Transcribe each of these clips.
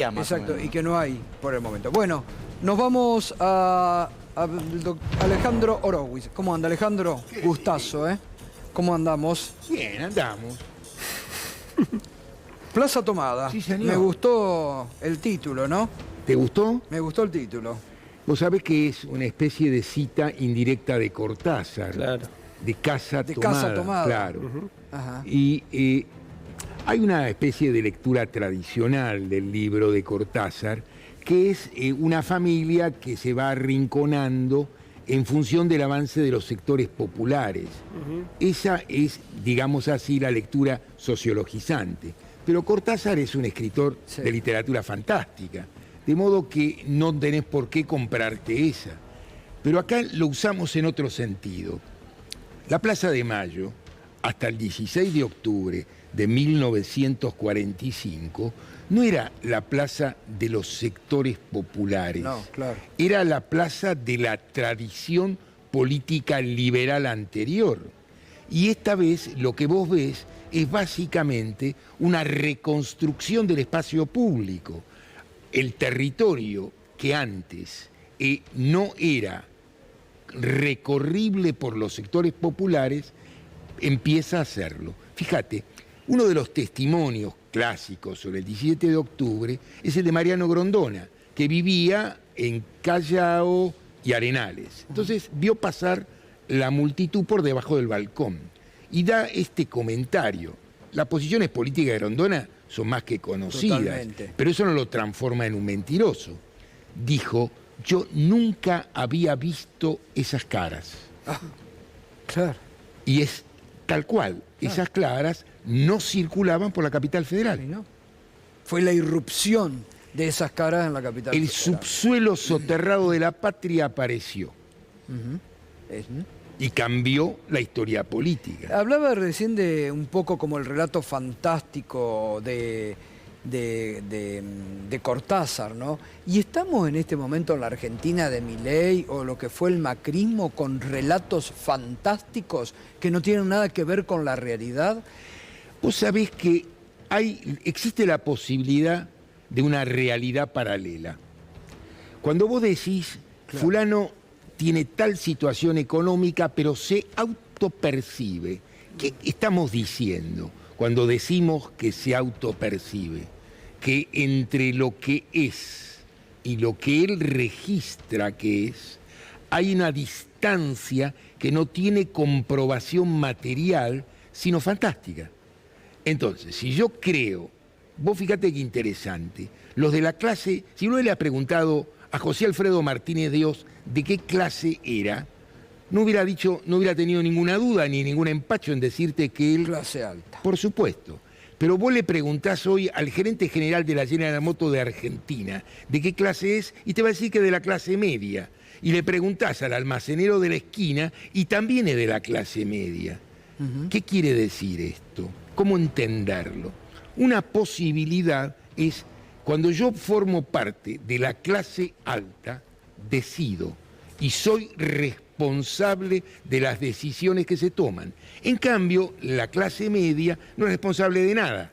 Exacto, y que no hay por el momento. Bueno, nos vamos a Alejandro Horowitz. ¿Cómo anda, Alejandro? Gustazo, ¿eh? ¿Cómo andamos? Bien, andamos. Plaza Tomada. Sí, señor. Me gustó el título, ¿no? ¿Te gustó? Me gustó el título. Vos sabés que es una especie de cita indirecta de Cortázar. Claro. De Casa De Tomada. Casa Tomada. Claro. Ajá. Y hay una especie de lectura tradicional del libro de Cortázar, que es una familia que se va arrinconando en función del avance de los sectores populares. Esa es, digamos así, la lectura sociologizante. Pero Cortázar es un escritor de literatura fantástica, de modo que no tenés por qué comprarte esa. Pero acá lo usamos en otro sentido. La Plaza de Mayo, hasta el 16 de octubre de 1945, no era la plaza de los sectores populares. No, claro. Era la plaza de la tradición política liberal anterior. Y esta vez lo que vos ves es básicamente una reconstrucción del espacio público. El territorio que antes no era recorrible por los sectores populares empieza a hacerlo. Fíjate, uno de los testimonios clásicos sobre el 17 de octubre es el de Mariano Grondona, que vivía en Callao y Arenales. Entonces vio pasar la multitud por debajo del balcón y da este comentario. Las posiciones políticas de Grondona son más que conocidas. Totalmente. Pero eso no lo transforma en un mentiroso. Dijo: yo nunca había visto esas caras. Claro. Y es tal cual, esas caras no circulaban por la capital federal. Sí, ¿no? Fue la irrupción de esas caras en la capital federal. El subsuelo soterrado de la patria apareció. Y cambió la historia política. Hablaba recién de un poco como el relato fantástico de Cortázar, ¿no? Y estamos en este momento en la Argentina de Milei o lo que fue el macrismo con relatos fantásticos que no tienen nada que ver con la realidad. Vos sabés que existe la posibilidad de una realidad paralela. Cuando vos decís, claro, fulano tiene tal situación económica, pero se autopercibe. ¿Qué estamos diciendo cuando decimos que se autopercibe? Que entre lo que es y lo que él registra que es, hay una distancia que no tiene comprobación material, sino fantástica. Entonces, si yo creo, vos fíjate qué interesante, los de la clase, si uno le ha preguntado a José Alfredo Martínez de Oz de qué clase era, no hubiera tenido ninguna duda ni ningún empacho en decirte que él... Clase alta. Por supuesto. Pero vos le preguntás hoy al gerente general de la General Motors de Argentina de qué clase es y te va a decir que de la clase media. Y le preguntás al almacenero de la esquina y también es de la clase media. ¿Qué quiere decir esto? ¿Cómo entenderlo? Una posibilidad es cuando yo formo parte de la clase alta, decido y soy responsable de las decisiones que se toman. En cambio, la clase media no es responsable de nada.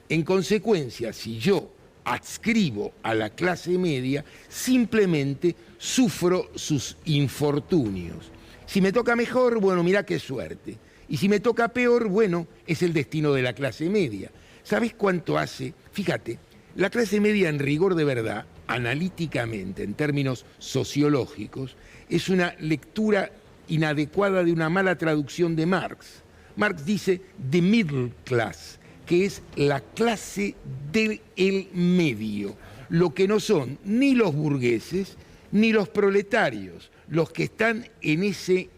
En consecuencia, si yo adscribo a la clase media, simplemente sufro sus infortunios. Si me toca mejor, bueno, mirá qué suerte. Y si me toca peor, bueno, es el destino de la clase media. ¿Sabés cuánto hace? Fíjate, la clase media en rigor de verdad, analíticamente, en términos sociológicos, es una lectura inadecuada de una mala traducción de Marx. Marx dice the middle class, que es la clase del medio, lo que no son ni los burgueses ni los proletarios, los que están en ese,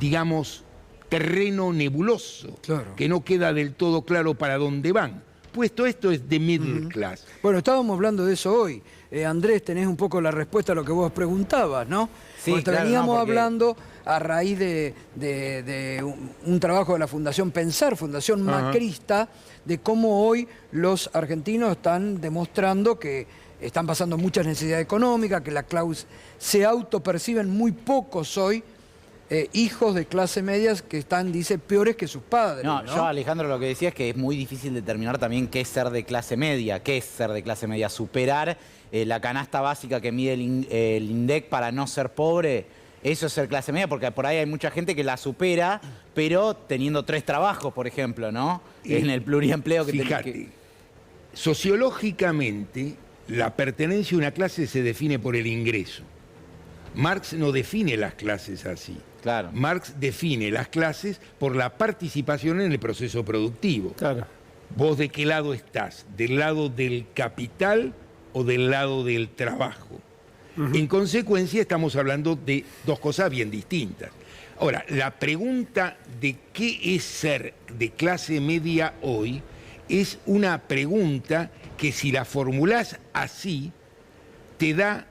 digamos, terreno nebuloso, claro, que no queda del todo claro para dónde van. Puesto esto es de middle class. Bueno, estábamos hablando de eso hoy. Andrés, tenés un poco la respuesta a lo que vos preguntabas, ¿no? Sí, porque claro, veníamos porque... hablando a raíz de un trabajo de la Fundación Pensar, Fundación Macrista, de cómo hoy los argentinos están demostrando que están pasando muchas necesidades económicas, que la clase se autoperciben muy pocos hoy hijos de clase media que están, dice, peores que sus padres. No, ¿no? yo, Alejandro, lo que decía es que es muy difícil determinar también qué es ser de clase media. ¿Qué es ser de clase media? Superar la canasta básica que mide el INDEC para no ser pobre. Eso es ser clase media, porque por ahí hay mucha gente que la supera, pero teniendo 3 trabajos, por ejemplo, ¿no? En el pluriempleo que Fíjate, sociológicamente, la pertenencia a una clase se define por el ingreso. Marx no define las clases así. Claro. Marx define las clases por la participación en el proceso productivo. Claro. ¿Vos de qué lado estás? ¿Del lado del capital o del lado del trabajo? En consecuencia, estamos hablando de 2 cosas bien distintas. Ahora, la pregunta de qué es ser de clase media hoy es una pregunta que si la formulás así, te da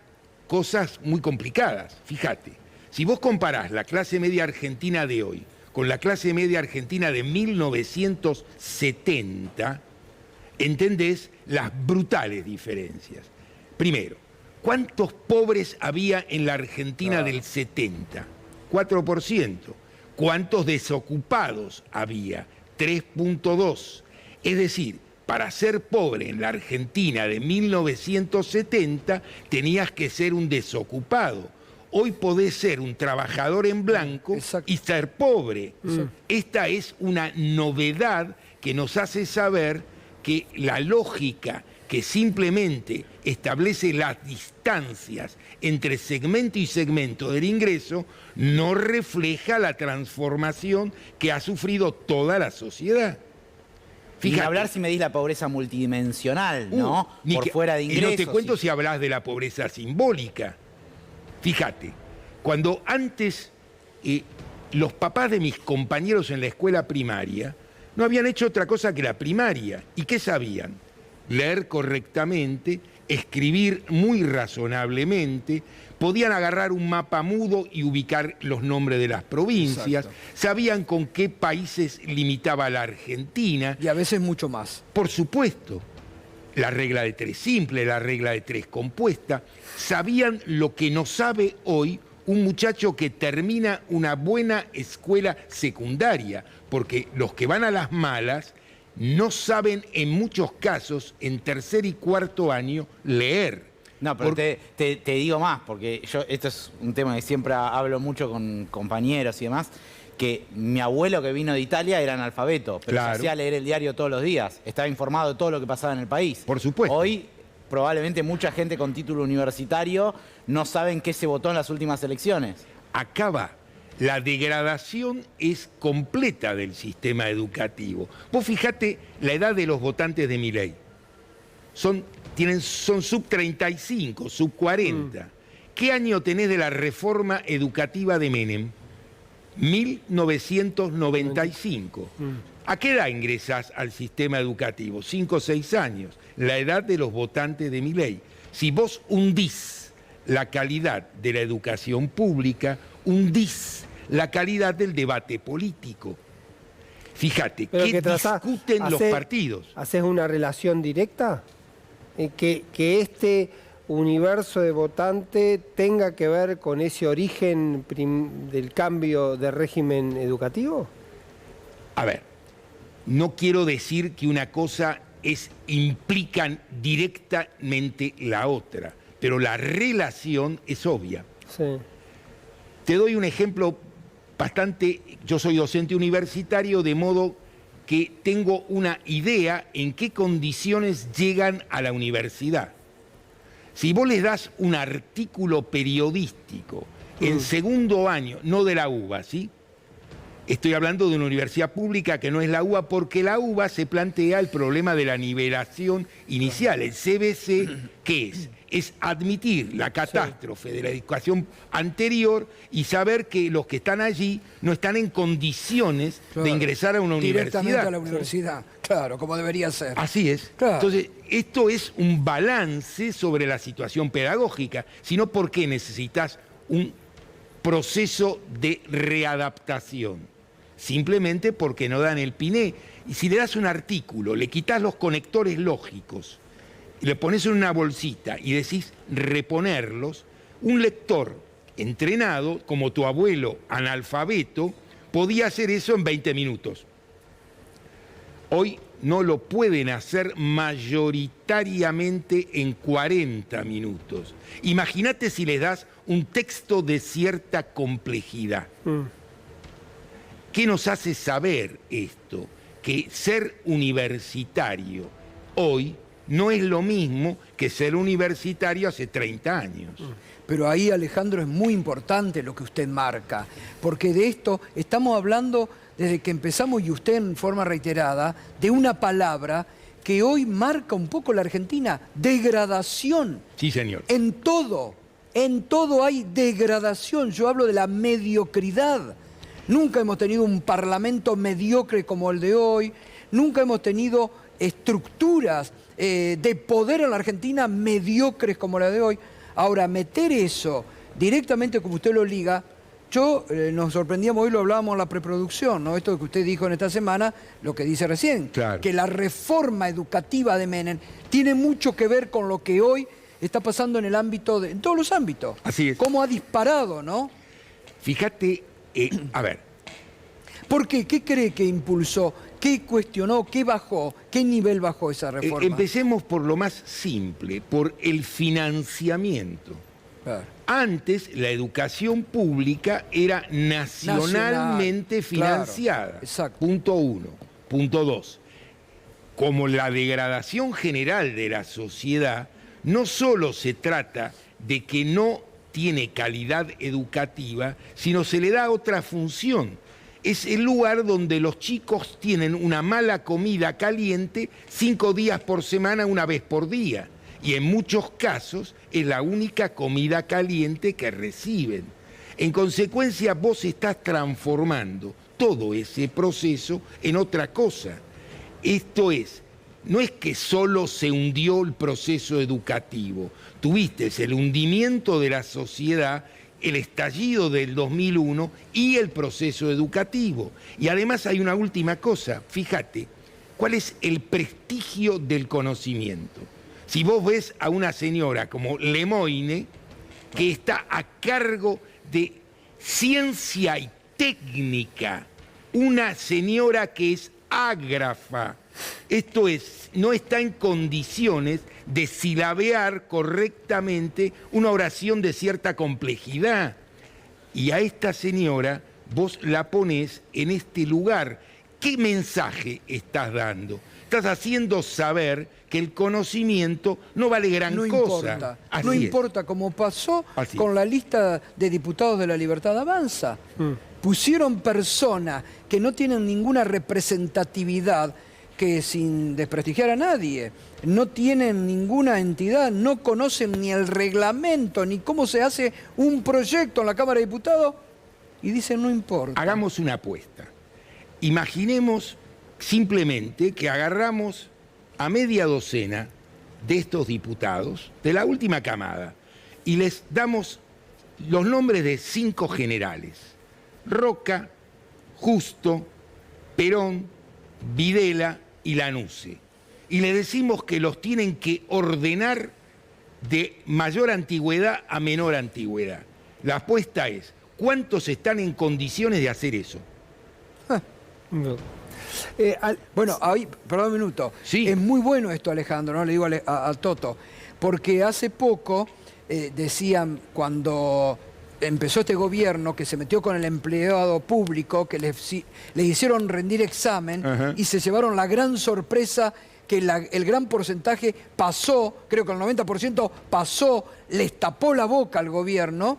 cosas muy complicadas. Fíjate, si vos comparás la clase media argentina de hoy con la clase media argentina de 1970, entendés las brutales diferencias. Primero, ¿cuántos pobres había en la Argentina del 70? 4%. ¿Cuántos desocupados había? 3.2. Es decir, para ser pobre en la Argentina de 1970 tenías que ser un desocupado. Hoy podés ser un trabajador en blanco y ser pobre. Esta es una novedad que nos hace saber que la lógica que simplemente establece las distancias entre segmento y segmento del ingreso no refleja la transformación que ha sufrido toda la sociedad. Fíjate. Ni hablar si medís la pobreza multidimensional, ¿no? Por fuera de ingresos. Y no te cuento si hablas de la pobreza simbólica. Fíjate, cuando antes los papás de mis compañeros en la escuela primaria no habían hecho otra cosa que la primaria. ¿Y qué sabían? Leer correctamente, escribir muy razonablemente, podían agarrar un mapa mudo y ubicar los nombres de las provincias, sabían con qué países limitaba la Argentina. Y a veces mucho más. Por supuesto, la regla de 3 simple, la regla de 3 compuesta, sabían lo que no sabe hoy un muchacho que termina una buena escuela secundaria, porque los que van a las malas no saben en muchos casos en 3er y 4.er año leer. No, pero te digo más, porque yo esto es un tema que siempre hablo mucho con compañeros y demás, que mi abuelo que vino de Italia era analfabeto, pero se hacía leer el diario todos los días, estaba informado de todo lo que pasaba en el país. Por supuesto. Hoy probablemente mucha gente con título universitario no saben qué se votó en las últimas elecciones. Acaba. La degradación es completa del sistema educativo. Vos fijate la edad de los votantes de Milei. Son sub 35, sub 40. ¿Qué año tenés de la reforma educativa de Menem? 1995. ¿A qué edad ingresás al sistema educativo? 5 o 6 años. La edad de los votantes de Milei. Si vos hundís la calidad de la educación pública, hundís la calidad del debate político. Fíjate, ¿qué discuten los partidos? ¿Haces una relación directa? Que este universo de votante tenga que ver con ese origen del cambio de régimen educativo? A ver, no quiero decir que una cosa implican directamente la otra, pero la relación es obvia. Sí. Te doy un ejemplo yo soy docente universitario, de modo que tengo una idea en qué condiciones llegan a la universidad. Si vos les das un artículo periodístico en 2.er año, no de la UBA, ¿sí? Estoy hablando de una universidad pública que no es la UBA, porque la UBA se plantea el problema de la nivelación inicial. El CBC, ¿qué es? Es admitir la catástrofe de la educación anterior y saber que los que están allí no están en condiciones de ingresar a una universidad. Directamente a la universidad, claro, como debería ser. Así es. Claro. Entonces, esto es un balance sobre la situación pedagógica, sino porque necesitas un proceso de readaptación. Simplemente porque no dan el piné. Y si le das un artículo, le quitas los conectores lógicos, y le pones en una bolsita y decís reponerlos, un lector entrenado, como tu abuelo analfabeto, podía hacer eso en 20 minutos. Hoy no lo pueden hacer mayoritariamente en 40 minutos. Imagínate si les das un texto de cierta complejidad. ¿Qué nos hace saber esto? Que ser universitario hoy no es lo mismo que ser universitario hace 30 años. Pero ahí, Alejandro, es muy importante lo que usted marca, porque de esto estamos hablando desde que empezamos, y usted en forma reiterada, de una palabra que hoy marca un poco la Argentina: degradación. Sí, señor. En todo hay degradación. Yo hablo de la mediocridad. Nunca hemos tenido un parlamento mediocre como el de hoy, nunca hemos tenido estructuras de poder en la Argentina mediocres como la de hoy. Ahora, meter eso directamente como usted lo liga, nos sorprendíamos, hoy lo hablábamos en la preproducción, ¿no? Esto que usted dijo en esta semana, lo que dice recién, claro, que la reforma educativa de Menem tiene mucho que ver con lo que hoy está pasando en el ámbito, en todos los ámbitos. Así es. Cómo ha disparado, ¿no? Fíjate, a ver. ¿Por qué? ¿Qué cree que impulsó? ¿Qué cuestionó? ¿Qué bajó? ¿Qué nivel bajó esa reforma? Empecemos por lo más simple, por el financiamiento. Claro. Antes la educación pública era nacionalmente financiada. Claro, exacto. Punto 1. Punto 2. Como la degradación general de la sociedad, no solo se trata de que no tiene calidad educativa, sino se le da otra función. Es el lugar donde los chicos tienen una mala comida caliente 5 días por semana, una vez por día. Y en muchos casos es la única comida caliente que reciben. En consecuencia, vos estás transformando todo ese proceso en otra cosa. Esto es, no es que solo se hundió el proceso educativo, tuviste el hundimiento de la sociedad, el estallido del 2001 y el proceso educativo. Y además hay una última cosa, fíjate, ¿cuál es el prestigio del conocimiento? Si vos ves a una señora como Lemoine, que está a cargo de ciencia y técnica, una señora que es ágrafa, esto es, no está en condiciones de silabear correctamente una oración de cierta complejidad. Y a esta señora vos la ponés en este lugar. ¿Qué mensaje estás dando? Estás haciendo saber que el conocimiento no vale gran cosa. No importa, como pasó con la lista de diputados de La Libertad Avanza. Pusieron personas que no tienen ninguna representatividad, que sin desprestigiar a nadie, no tienen ninguna entidad, no conocen ni el reglamento, ni cómo se hace un proyecto en la Cámara de Diputados, y dicen no importa. Hagamos una apuesta. Imaginemos simplemente que agarramos a media docena de estos diputados de la última camada y les damos los nombres de 5 generales: Roca, Justo, Perón, Videla y Lanuse. Y le decimos que los tienen que ordenar de mayor antigüedad a menor antigüedad. La apuesta es, ¿cuántos están en condiciones de hacer eso? No. Bueno, ahí, perdón un minuto. Sí. Es muy bueno esto, Alejandro, ¿no? Le digo a Toto, porque hace poco decían, cuando empezó este gobierno, que se metió con el empleado público, que les hicieron rendir examen, y se llevaron la gran sorpresa que el gran porcentaje pasó, creo que el 90% pasó, les tapó la boca al gobierno,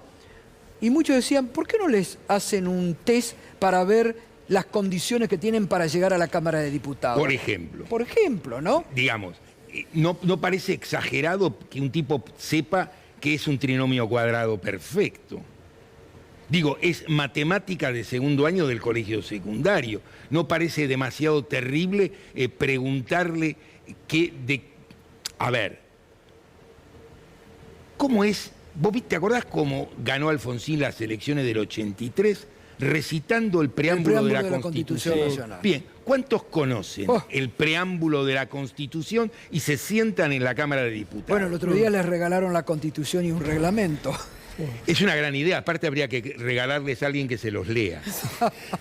y muchos decían, ¿por qué no les hacen un test para ver las condiciones que tienen para llegar a la Cámara de Diputados? Por ejemplo. Por ejemplo, ¿no? Digamos, no parece exagerado que un tipo sepa que es un trinomio cuadrado perfecto. Digo, es matemática de segundo año del colegio secundario. No parece demasiado terrible preguntarle a ver, ¿cómo es? ¿Vos te acordás cómo ganó Alfonsín las elecciones del 83? Recitando el preámbulo de la Constitución Nacional. Bien, ¿cuántos conocen el preámbulo de la Constitución y se sientan en la Cámara de Diputados? Bueno, el otro día les regalaron la Constitución y un reglamento. Es una gran idea, aparte habría que regalarles a alguien que se los lea.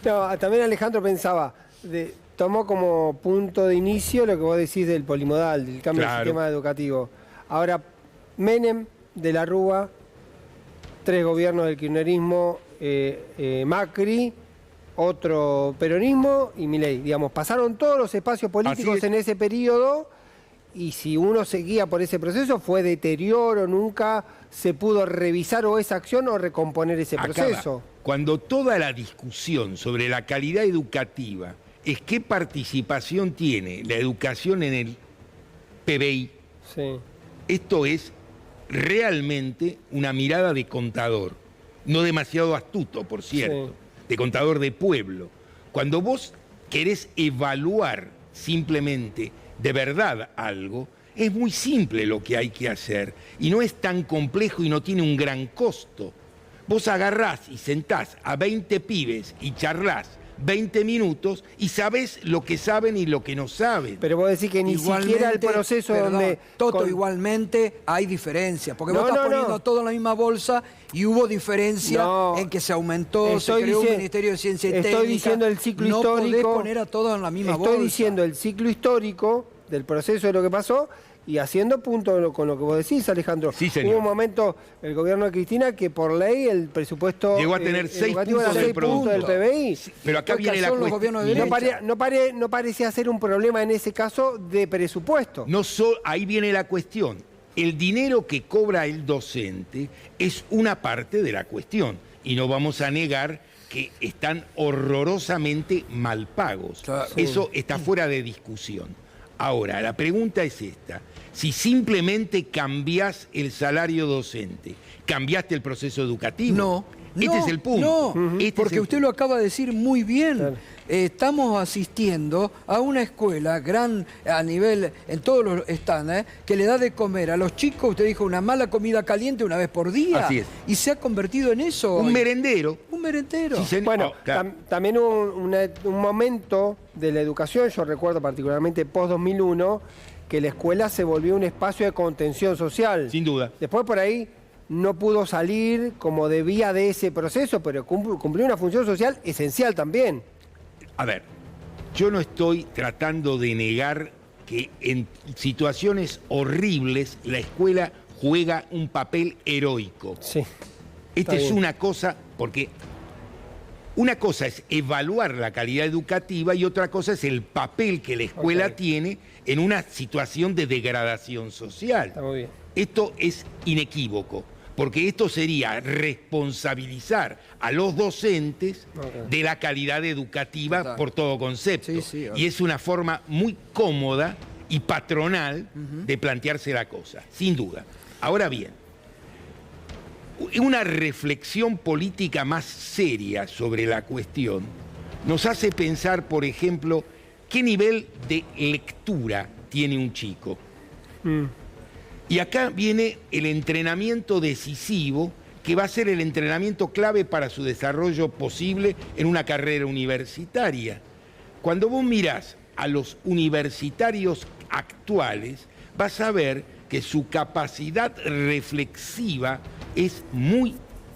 No, también Alejandro pensaba, tomó como punto de inicio lo que vos decís del polimodal, del cambio del sistema educativo. Ahora, Menem, de la Rúa, 3 gobiernos del kirchnerismo, Macri, otro peronismo y Milei. Digamos, pasaron todos los espacios políticos en ese periodo y si uno seguía por ese proceso fue deterioro, nunca se pudo revisar o esa acción o recomponer ese proceso. Cuando toda la discusión sobre la calidad educativa es qué participación tiene la educación en el PBI, esto es realmente una mirada de contador, no demasiado astuto, por cierto, de contador de pueblo. Cuando vos querés evaluar simplemente de verdad algo, es muy simple lo que hay que hacer y no es tan complejo y no tiene un gran costo. Vos agarrás y sentás a 20 pibes y charlás 20 minutos y sabés lo que saben y lo que no saben. Pero vos decís que ni siquiera el proceso donde... Toto, igualmente hay diferencias, porque vos estás poniendo todo en la misma bolsa y hubo diferencia en que se aumentó, se creó un Ministerio de Ciencia y Técnica. Estoy diciendo el ciclo histórico... No podés poner a todos en la misma bolsa. Estoy diciendo el ciclo histórico del proceso de lo que pasó y haciendo punto con lo que vos decís, Alejandro. Sí, señor. Hubo un momento, el gobierno de Cristina, que por ley el presupuesto llegó a tener 6 puntos del PBI. Sí, pero acá viene la cuestión. No parecía ser un problema en ese caso de presupuesto. Ahí viene la cuestión. El dinero que cobra el docente es una parte de la cuestión. Y no vamos a negar que están horrorosamente mal pagos. Eso está fuera de discusión. Ahora, la pregunta es esta. Si simplemente cambiás el salario docente, ¿cambiaste el proceso educativo? No. Este es el punto. No, porque usted lo acaba de decir muy bien. Claro. Estamos asistiendo a una escuela gran a nivel, en todos los están, que le da de comer a los chicos, usted dijo, una mala comida caliente una vez por día. Así es. Y se ha convertido en eso. Un merendero. Un merendero. Sí, bueno, también hubo un momento de la educación, yo recuerdo particularmente post-2001, que la escuela se volvió un espacio de contención social. Sin duda. Después por ahí no pudo salir como debía de ese proceso, pero cumplió una función social esencial también. A ver, yo no estoy tratando de negar que en situaciones horribles la escuela juega un papel heroico. Sí. Esta es una cosa, porque una cosa es evaluar la calidad educativa y otra cosa es el papel que la escuela tiene en una situación de degradación social. Está muy bien. Esto es inequívoco, porque esto sería responsabilizar a los docentes de la calidad educativa por todo concepto. Y es una forma muy cómoda y patronal de plantearse la cosa, sin duda. Ahora bien, una reflexión política más seria sobre la cuestión nos hace pensar, por ejemplo, qué nivel de lectura tiene un chico. Y acá viene el entrenamiento decisivo, que va a ser el entrenamiento clave para su desarrollo posible en una carrera universitaria. Cuando vos mirás a los universitarios actuales, vas a ver que su capacidad reflexiva es muy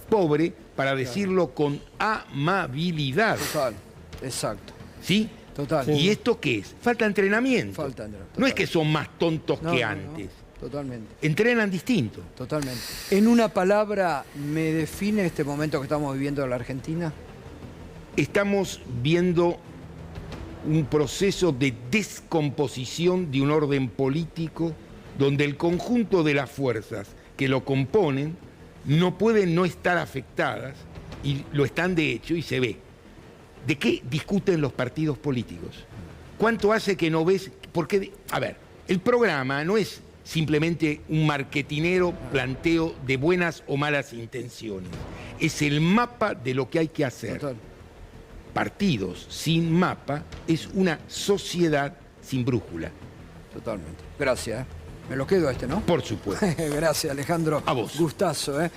pobre, para decirlo con amabilidad. Total, exacto. ¿Sí? Total. ¿Y esto qué es? Falta entrenamiento. Falta entrenamiento. No es que son más tontos que antes. Totalmente. Entrenan distinto. Totalmente. En una palabra, ¿me define este momento que estamos viviendo en la Argentina? Estamos viendo un proceso de descomposición de un orden político donde el conjunto de las fuerzas que lo componen no pueden no estar afectadas, y lo están de hecho, y se ve. ¿De qué discuten los partidos políticos? ¿Cuánto hace que no ves? Porque, a ver, el programa no es simplemente un marketinero planteo de buenas o malas intenciones. Es el mapa de lo que hay que hacer. Total. Partidos sin mapa es una sociedad sin brújula. Totalmente. Gracias. Me lo quedo a este, ¿no? Por supuesto. Gracias, Alejandro. A vos. Gustazo, ¿eh?